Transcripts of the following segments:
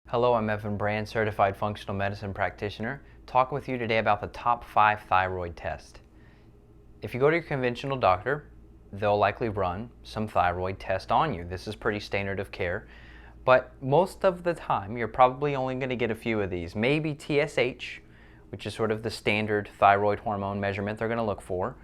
Hello, I'm Evan Brand, Certified Functional Medicine Practitioner, talking with you today about the top 5 thyroid tests. If you go to your conventional doctor, they'll likely run some thyroid test on you. This is pretty standard of care, but most of the time you're probably only going to get a few of these. Maybe TSH, which is sort of the standard thyroid hormone measurement they're going to look for.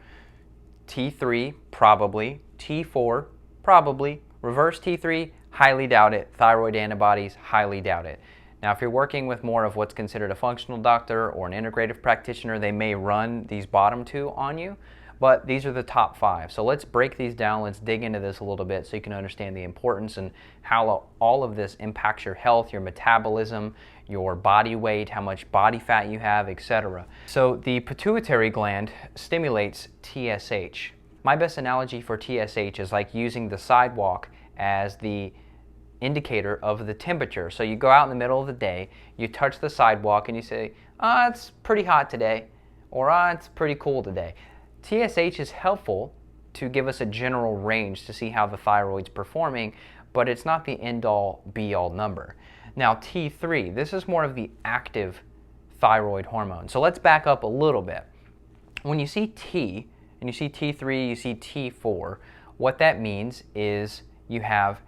T3, probably. T4, probably. Reverse T3, highly doubt it. Thyroid antibodies, highly doubt it. Now, if you're working with more of what's considered a functional doctor or an integrative practitioner, they may run these bottom 2 on you, but these are the top 5. So let's break these down. Let's dig into this a little bit so you can understand the importance and how all of this impacts your health, your metabolism, your body weight, how much body fat you have, etc. So the pituitary gland stimulates TSH. My best analogy for TSH is like using the sidewalk as the indicator of the temperature. So you go out in the middle of the day, you touch the sidewalk and you say, it's pretty hot today, or it's pretty cool today. TSH is helpful to give us a general range to see how the thyroid's performing, but it's not the end-all be-all number. Now T3, this is more of the active thyroid hormone. So let's back up a little bit. When you see T, and you see T3, you see T4, what that means is you have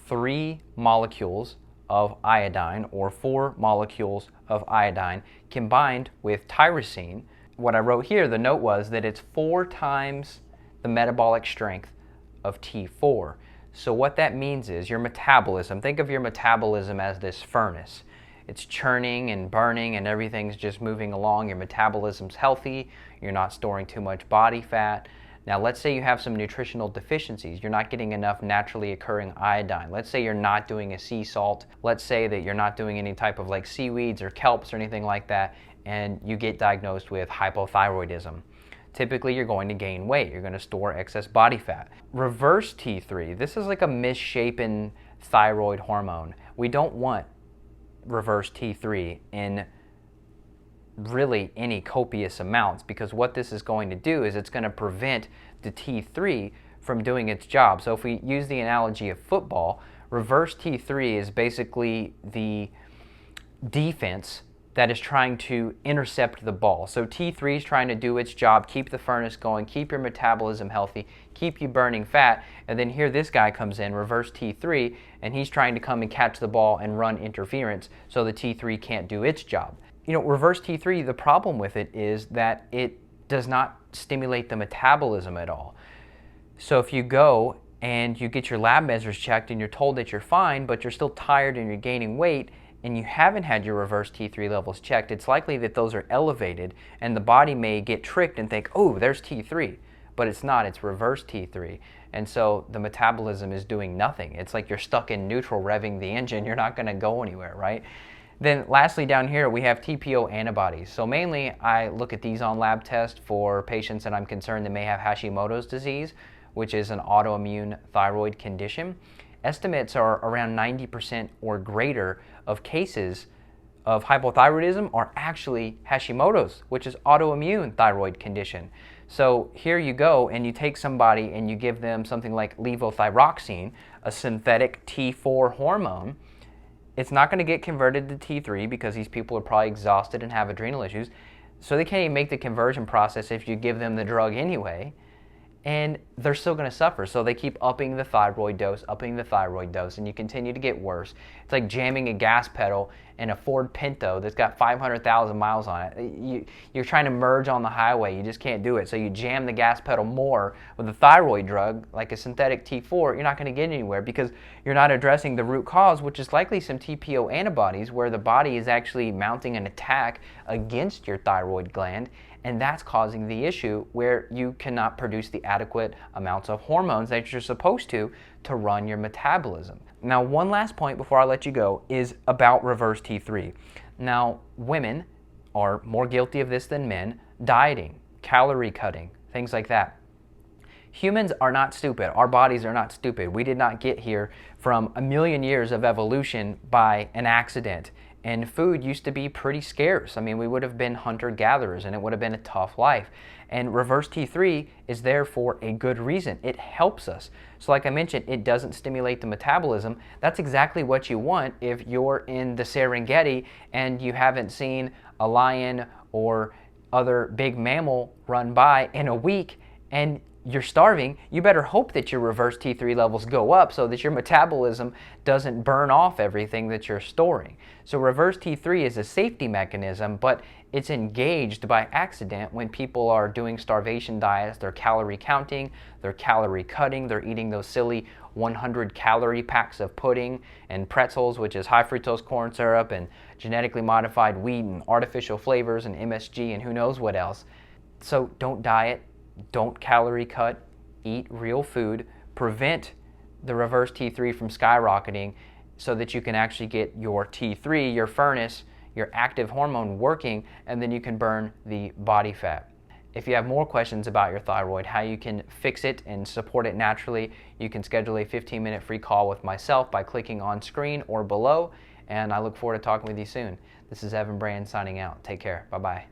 3 molecules of iodine or 4 molecules of iodine combined with tyrosine. What I wrote here, the note was that it's 4 times the metabolic strength of T4. So what that means is your metabolism, think of your metabolism as this furnace. It's churning and burning and everything's just moving along. Your metabolism's healthy. You're not storing too much body fat. Now let's say you have some nutritional deficiencies. You're not getting enough naturally occurring iodine. Let's say you're not doing a sea salt. Let's say that you're not doing any type of like seaweeds or kelps or anything like that, and you get diagnosed with hypothyroidism. Typically you're going to gain weight. You're going to store excess body fat. Reverse T3, this is like a misshapen thyroid hormone. We don't want reverse T3 in really any copious amounts, because what this is going to do is it's going to prevent the T3 from doing its job. So if we use the analogy of football, reverse T3 is basically the defense that is trying to intercept the ball. So T3 is trying to do its job, keep the furnace going, keep your metabolism healthy, keep you burning fat, and then here this guy comes in, reverse T3, and he's trying to come and catch the ball and run interference so the T3 can't do its job. You know, reverse T3, the problem with it is that it does not stimulate the metabolism at all. So if you go and you get your lab measures checked and you're told that you're fine, but you're still tired and you're gaining weight, and you haven't had your reverse T3 levels checked, it's likely that those are elevated and the body may get tricked and think, oh, there's T3, but it's not, it's reverse T3. And so the metabolism is doing nothing. It's like you're stuck in neutral revving the engine, you're not gonna go anywhere, right? Then lastly down here we have Tpo antibodies. So mainly I look at these on lab tests for patients that I'm concerned that may have Hashimoto's disease, which is an autoimmune thyroid condition. Estimates are around 90% or greater of cases of hypothyroidism are actually Hashimoto's, which is autoimmune thyroid condition. So here you go and you take somebody and you give them something like levothyroxine, a synthetic T4 hormone. It's not going to get converted to T3 because these people are probably exhausted and have adrenal issues. So they can't even make the conversion process if you give them the drug anyway. And they're still going to suffer. So they keep upping the thyroid dose, and you continue to get worse. It's like jamming a gas pedal in a Ford Pinto that's got 500,000 miles on it. You're trying to merge on the highway, you just can't do it. So you jam the gas pedal more with a thyroid drug, like a synthetic T4, you're not going to get anywhere because you're not addressing the root cause, which is likely some Tpo antibodies, where the body is actually mounting an attack against your thyroid gland. And that's causing the issue where you cannot produce the adequate amounts of hormones that you're supposed to run your metabolism. Now, one last point before I let you go is about reverse T3. Now, women are more guilty of this than men. Dieting, calorie cutting, things like that. Humans are not stupid. Our bodies are not stupid. We did not get here from a million years of evolution by an accident. And food used to be pretty scarce. I mean, we would have been hunter-gatherers and it would have been a tough life. And reverse T3 is there for a good reason. It helps us. So like I mentioned, it doesn't stimulate the metabolism. That's exactly what you want if you're in the Serengeti and you haven't seen a lion or other big mammal run by in a week and you're starving. You better hope that your reverse T3 levels go up so that your metabolism doesn't burn off everything that you're storing. So reverse T3 is a safety mechanism, but it's engaged by accident when people are doing starvation diets. They're calorie counting, they're calorie cutting, they're eating those silly 100 calorie packs of pudding and pretzels, which is high fructose corn syrup and genetically modified wheat and artificial flavors and MSG and who knows what else. So don't diet, don't calorie cut, eat real food, prevent the reverse T3 from skyrocketing so that you can actually get your T3, your furnace, your active hormone working, and then you can burn the body fat. If you have more questions about your thyroid, how you can fix it and support it naturally, you can schedule a 15-minute free call with myself by clicking on screen or below, and I look forward to talking with you soon. This is Evan Brand signing out. Take care. Bye-bye.